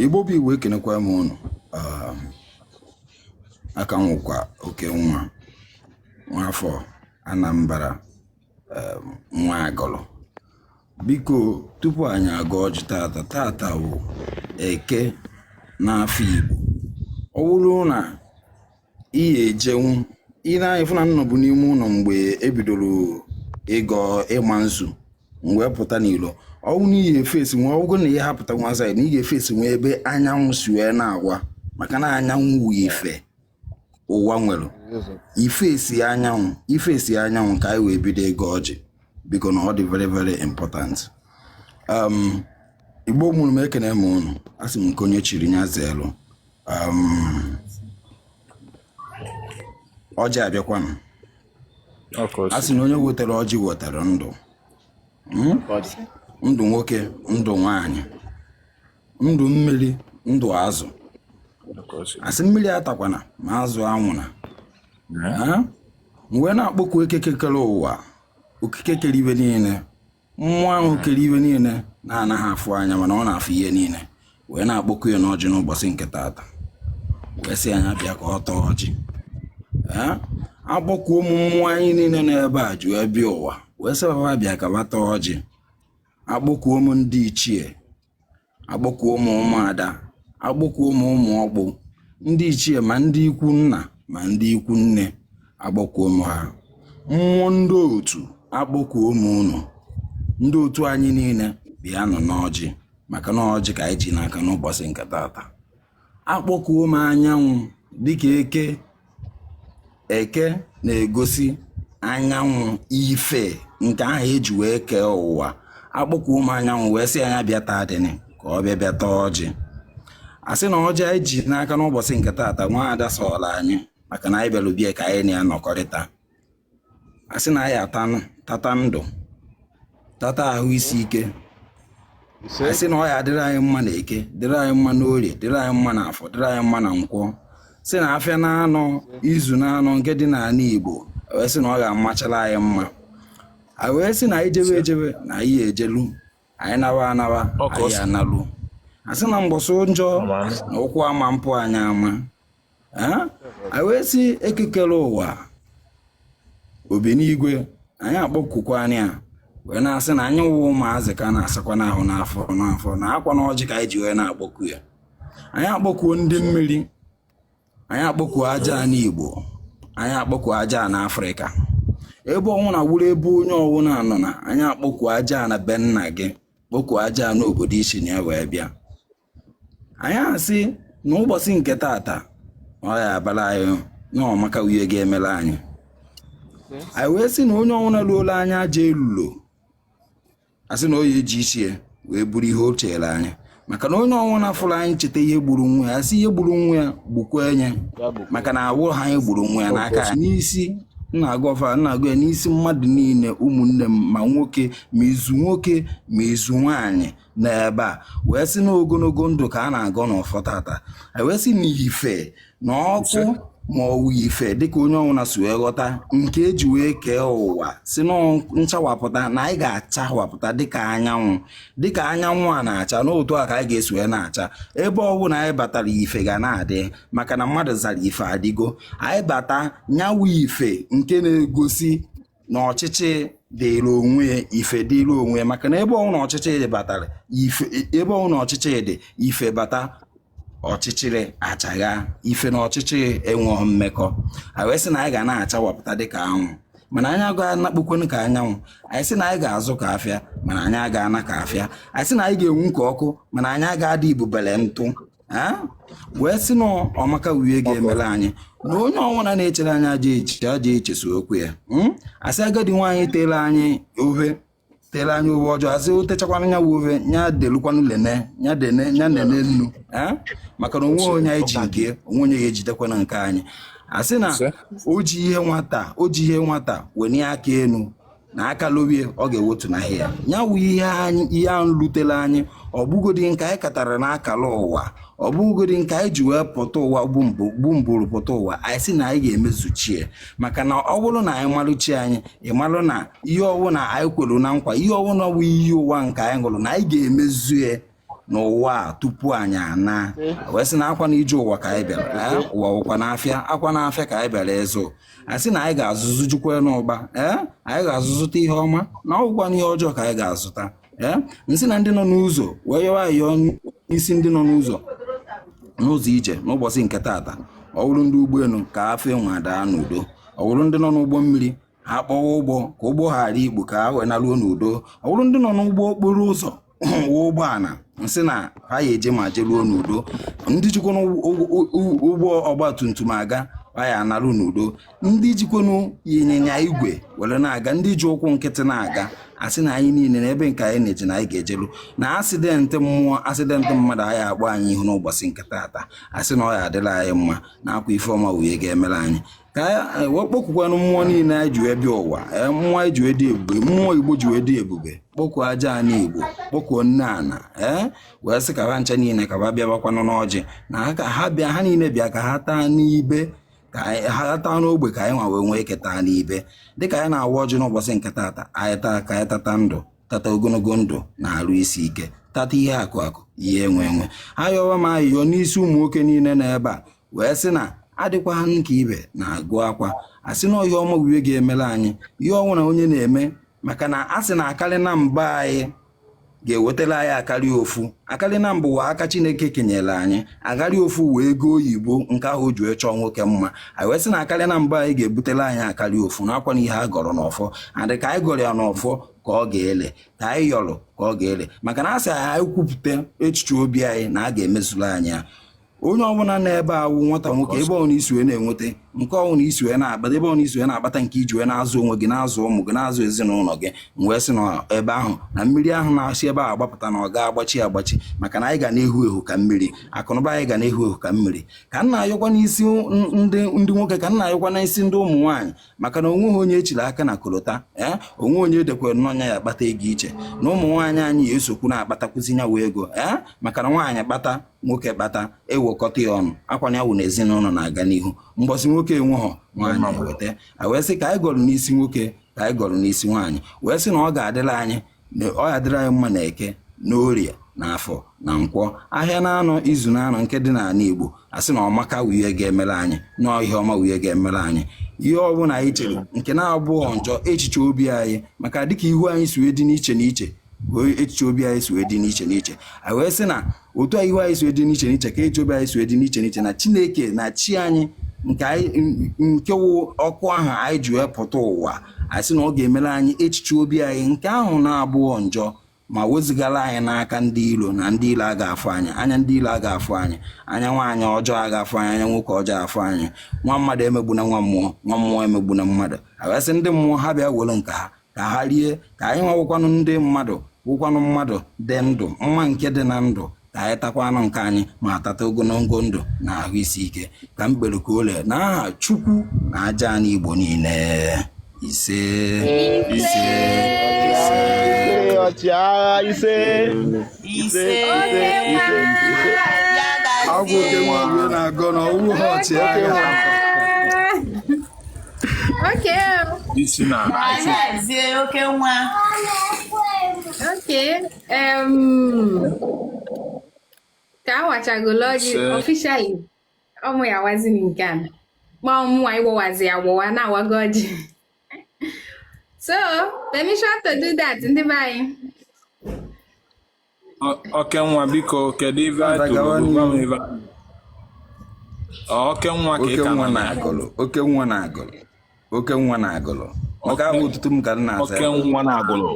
Igbo bụ iwe kenekwa m unu. Aka nwụkwa oke nwafọ Anambra, nwa agọlọ. Biko tupu anyị aga ọjị tata bụ Eke n'afọ Igbo. Ọ bụrụ na ihe ejenwu ị na-efu na nnọbụ n'ime ụlọ mgbe ebidoro ịma nzu mgbe pụta n'ilo, ọ bụ na ihe efesi nwe ọgwụgwọ na ihe hapụta nwa side na ihe efesi nwe ebe anyanwụ si wee na-agwa, maka na anyanwụ wu ife ụwa nwere ifesi anyanwụ ka anyị wee bido ịga ọjị, biko na ọ dị very very important. Igbo mụrụ m ekene m unu, asị m nke onye chiri nya zelu. Ọjị abịakwanụ, asị na onye wetara ọjị wetara ndụ, ndụ nwoke, ndụ nwanyị, ndụ mmiri, ndụ azụ. Asị mmiri atakwana ma azụ anwụna. Mgbe na-akpọku ekeke kere ụwa, okike kere ibe niile, mmụọ ahụ kere ibe niile na-anaghị afụ anya mana ọ na-afụ ihe niile, wee na-akpọku ya n'ọjị n'ụbọchị nke tata, wee sị anya bịa ka ọ tọọ ọjị. Akpọkuo ụmụ mmụọ anyị niile n'ebe a ji wee bịa ụwa, wee sị baba bịa ka bata ọjị. Akpọkuo ụmụ ndị ichie, akpọkuo ụmụada, akpọkuo ụmụ ọgbụ, ndị ichie ma ndị ikwu nna ma ndị ikwu nne, akpọkuo ụmụ ha. Mmụọ ndị otu, akpọkuo unu, ndị otu anyị niile bịa nọ n'ọjị, maka na ọjị ka anyị ji n'aka n'ụbọchị nke tata. Akpọkuo m anyanwụ dịka Eke na-egosi anyanwụ ife nke ahụ eji wee kee ụwa. Akpọkuo m anyanwụ wee sị anya bịa taa dịnị ka ọ bịa tọọ ọjị. Asị na ọjị anyị ji n'aka n'ụbọchị nke tata nwaada sọọla anyị, maka na anyị bịara bịa ka anyị na-anọkọrịta. Asị na anyị tata ndụ, tata ahụ isi ike. Asị na ọ ya dịrị anyị mma na Eke, dịrị anyị mma na Orie, dịrị anyị mma na Afọ, dịrị anyị mma na Nkwọ. Sị na afịa na-anọ izu na-anọ nke dị n'ala Igbo, wee sị na ọ ga-amachala anyị mma. A wee sị na anyị jebe na anyị ejelu, anyị nawa anyị analụ. Asị na mgbọsị njọ na ụkwụ ama mpụ anyị ama. A wee sị ekekere ụwa Obenigwe, anyị akpọkukwa anya wee na-asị na anyị wụ ụmụazị ka na-asakwa n'ahụ n'afọ na akwa na ọjị ka anyị ji wee na-akpọku ya. Anyị akpọkuo ndị mmiri, anyị akpọkuo aja n'Igbo, anyị akpọkuo aja n'Afrịka. Ebe ọnwụ na wuru ebe onye ọwụna nọ na, anyị akpọkuo aja na be nna gị, kpọkuo aja n'obodo isi na ya wee bịa. Anyị asị na ụbọchị nke tata ọ ya abala anyị na ọmaka uye ga-emela anyị. Anyị wee sị na onye ọwụna luola anya aja elulo, asị na oyi eji isi wee buru ihe o chere anyị, maka na onye ọwụna fụrụ anyị cheta ihe gburu nwa ya, asị ihe gburu nwa ya gbukwa enye, maka na awụ ha anyị gburu nwa ya n'aka ya. N'isi na-agụ ya n'isi mmadụ niile, ụmụnne m ma nwoke ma izu nwoke ma izu nwaanyị n'ebe a, wee sị na ogologo ndụ ka a na-agọ n'ọfọ tata. Anyị wee sị na ife na ọkụ ma ọwụ ife dịka onye ọwụna si wee ghọta nke eji wee kee ụwa, si na nchawapụta na anyị ga-achawapụta dịka anyanwụ a na-acha, n'otu a ka anyị ga-esi wee na-acha. Ebe ọbụla anyị batara ife ga na-adị, maka na mmadụ zara ife adịgo. Anyị bata nyawu ife nke na-egosi na ọchịchị dịrị onwe ya, ife dịrị onwe ya, maka na ebe ọbụla ọchịchị dị batara ife, ebe ọbụla ọchịchị dị ife bata, ọchịchịrị achagha, ife na ọchịchị enweghị mmekọ. Anyị wee sị na anyị ga na-achawapụta dịka anwụ, mana anyị agaghị anakpụkwenụ ka anyanwụ. Anyị sị na anyị ga-azụ ka afịa, mana anyị agaghị ana ka afịa. Anyị sị na anyị ga-enwu ka ọkụ, mana anyị agaghị ibubele ntụ. Wee sị na ọmaka uwe ga-emere anyị na onye ọnwụna na-echere anyị aja echeso okwu ya. Asị agadi nwaanyị tere anyị ohe ọjọọ, asị o techakwana nya wowe nya delukwanụ lene nya nene nnu, maka na onwe onye anyị ji nke onwe onye ga-ejidekwana nke anyị. Asị na o ji ihe nwata wenye aka enu na aka lobie ọ ga-ewetu na ya nyawu ihe ahụ lutere anyị. Ọ bụgodi nke anyị katara n'akala ụwa, ọ bụgodi nke anyị ji wee pụta ụwa bụ mbụrụ pụta ụwa. Anyị sị na anyị ga-emezuchie, maka na ọ bụrụ na anyị malụchi anyị, ịmalụ na ihe ọwụ na anyị kwelu na nkwa, ihe ọwụ na ọwụ iyi ụwa nke anyị hụrụ na anyị ga-emezu ya, n'ụwa tupu anyị ana wee sị na akwa na ije ụwa ka anyị bịara ụwa ụkwa n'afịa akwa n'afịa ka anyị bịara ịzụ asị na anyị ga-azụzụ jukwe n'ụba anyị ga-azụzụta ihe ọma na ọgwụkwa n'ihe ọjọọ ka anyị ga-azụta nsị na ndị nọ n'ụzọ wee yọwa ayọ n'isi ndị nọ n'ụzọ ije n'ụbọchị nke tata ọ bụrụ ndị ụgbọelu ka afọ enwe daa n'udo ọ bụrụ ndị nọ n'ụgbọ mmiri ha kpọwa ụgbọ ka ụgbọ ghara ikpu ka ha wee naruo n'udo ọ bụrụ ndị nọ n'ụgbọ okporo ụzọ wee ụgbọala nsị na ha ya eje ma jeruo n'udo ndị jikwa ụgbọ ọgba tum tum aga ha ya anarụ n'udo ndị jikwanụ ịnyịnya igwe were na-aga ndị ji ụkwụ nkịtị na-aga asị na anyị niile n'ebe nke anyị na-eje na anyị ga-ejeru na asidentị mmadụ anyị agba anyị ihu n'ụbọchị nke tata asị na ọ ya adịla anyị mma na akwa ife ọma wee ga-emere anyị ka wee kpọkwukwanụ mmụọ niile anyị ji wee bịa ụwa mmụọ anyị ji wee dị ebube mmụọ Igbo ji wee dị ebube kpọkuo aja anyị Igbo kpọkuo nne ana wee sị ka ha ncha niile ka ha bịabakwanụ n'ọjị na ka ha bịa ha niile bịa ka ha taa n'ibe ka ha taa n'ogbe ka anyị nwa wee nwee ike taa n'ibe dịka anyị na-awa ọjị n'ụbọchị nke tata anyị taa ka anyị tata ndụ tata ogologo ndụ na-arụ isi ike tata ihe akụ ihe enwe ha yọwa ma ayịyọ n'isi ụmụ nwoke niile n'ebe a wee sị na adịkwa ha nke ibe na-agụ akwa asị na ihe ọma wiwe ga-emere anyị ihe ọnwụ na onye na-eme maka na asị na akarị na mba anyị ga-ewetara anyị akarị ofu akarị na mbụ wa aka Chineke kenyere anyị akarị ofu wee ego oyibo nke ahụ ji wee chọọ nwoke mma anyị wee sị na akarị na mba anyị ga-ebutere anyị akarị ofu n'akwa na ihe a gọrọ n'ọfọ adị ka anyị gọrọ ya n'ọfọ ka ọ ga-ele ka anyị yọrọ ka ọ ga-ele maka na asị anyị kwupụta echiche obi anyị na a ga-emezuru anyị ya onye ọbụla na-ebe awụ nwata nwoke ebe ọbụla isi wee na-enweta nke ọbụla isi wee na-akpata ebe ọbụla isi wee na-akpata nke iji wee na-azụ onwe gị na-azụ ụmụ gị na-azụ ezinụlọ gị wee sị na ebe ahụ na mmiri ahụ na-asị ebe ahụ agbapụta na ọ ga-agbachi maka na anyị ga na-ehu ehu ka mmiri akụnụba anyị ga na-ehu ehu ka mmiri ka nna ayọkwa n'isi ndị nwoke ka nna ayọkwa n'isi ndị ụmụ nwaanyị maka na onwe ha onye echiri aka na kolota onwe onye edekwere n'ọnya ya akpata ego iche na ụmụ nwaanyị anyị esokwu na-akpatakwụzi nyawa ego maka na nwaanyị kpata nwoke kpata ewekọta ya ọnụ akwa ya wụ na ezinụlọ na-aga n'ihu mgbọsị nwoke enweghọ nwaanyị eweta wee sị ka anyị gọrọ n'isi nwoke ka anyị gọrọ n'isi nwaanyị wee sị na ọ ga-adịrị anyị mma na eke na orie na afọ na nkwọ ahịa na-anọ izu na-anọ nke dị n'ala Igbo asị na ọmaka wuye ga-emere anyị na ihe ọma wuye ga-emere anyị ihe ọbụla anyị chere nke na-abụghọ njọ echiche obi anyị maka dịka ihu anyị si wee dị n'iche n'iche echiche obi anyị si wee dị n'iche n'iche anyị wee sị na otu ihu anyị si wee dị n'iche n'iche ka echiche obi anyị si wee dị n'iche n'iche na Chineke na chi anyị nke wụ ọkụ ahụ anyị ji wee pụta ụwa anyị sị na ọ ga-emere anyị echiche obi anyị nke ahụ na-abụghọ njọ ma wezugara anyị n'aka ndị ilo na ndị ilo a ga-afụ anyị anya ndị ilo a ga-afụ anyị anya nwaanyị ọjọọ a ga-afụ anyị anya nwoke ọjọọ afụ anyị nwa mmadụ emegbuna nwa mmụọ emegbuna mmadụ awesị ndị mmụọ ha bịa were nke ha ka ha rie ka anyị nwawụkwanụ ndị mmadụ wụkwanụ mmadụ dị ndụ mma nke dị na ndụ ka anyị takwanụ nke anyị ma tata ogologo ndụ na ahụ isi ike ka mkpere ka ole na aha Chukwu na aja anyị Igbo niile ise agwụ oke nwa na-agọ n'ọwụ ọchịagha isi na oke nwa ka a wachagolo gị officially ọmụ ya wazini nke a ma ọmụnwa ịgbawazi agbawa na-awago ọjị so permission to do that ndị be anyị oke nwa biko kedu ive oke nwa ka ị ka na-agụlụ oke nwa na-agụlụ maka ahụ ụtụtụ m ka na-aza oke nwa na-agụlụ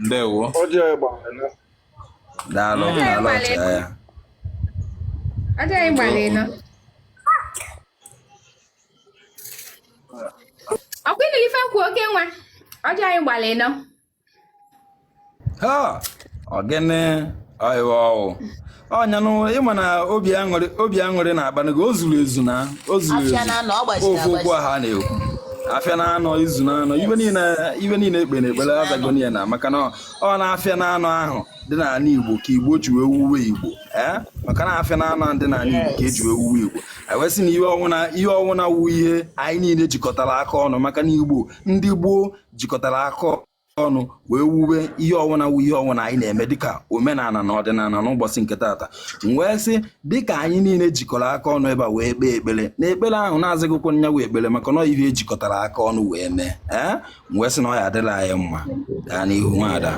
ndewo daalụ ọchịagha ọjọọ ịgbalị nọ ọkwụnụ ife kwu oke nwa ọjọọ ịgbalị nọ ha ogene ọyịwa ọnyanụ ịma na obi aṅụrị na-akpanụ gị o zuru ezu ofu okwu ha na-ekwu afịa na-anọ izu na-anọ ibe niile ekpe na ekpere azagoni ya na maka na ọ na-afịa na-anọ ahụ dị n'ala Igbo ka Igbo ji wee wuwe Igbo maka na afịa na-anọ dị n'ala Igbo ka eji wee wuwe Igbo ewesị na ihe ọnwụna wu ihe anyị niile jikọtara aka ọnụ maka na Igbo ndị gboo jikọtara aka ọnụ wee wube ihe ọwụna anyị na-eme dịka omenala na ọdịnala n'ụbọchị nke taata wee sị dịka anyị niile jikọrọ aka ọnụ ebe a wee kpee ekpere na ekpere ahụ na-azịgịkwa nya wee ekpere maka na ihe ejikọtara aka ọnụ wee mee wee sị na ọ ya adịla anyị mma gaa n'ihu nwaada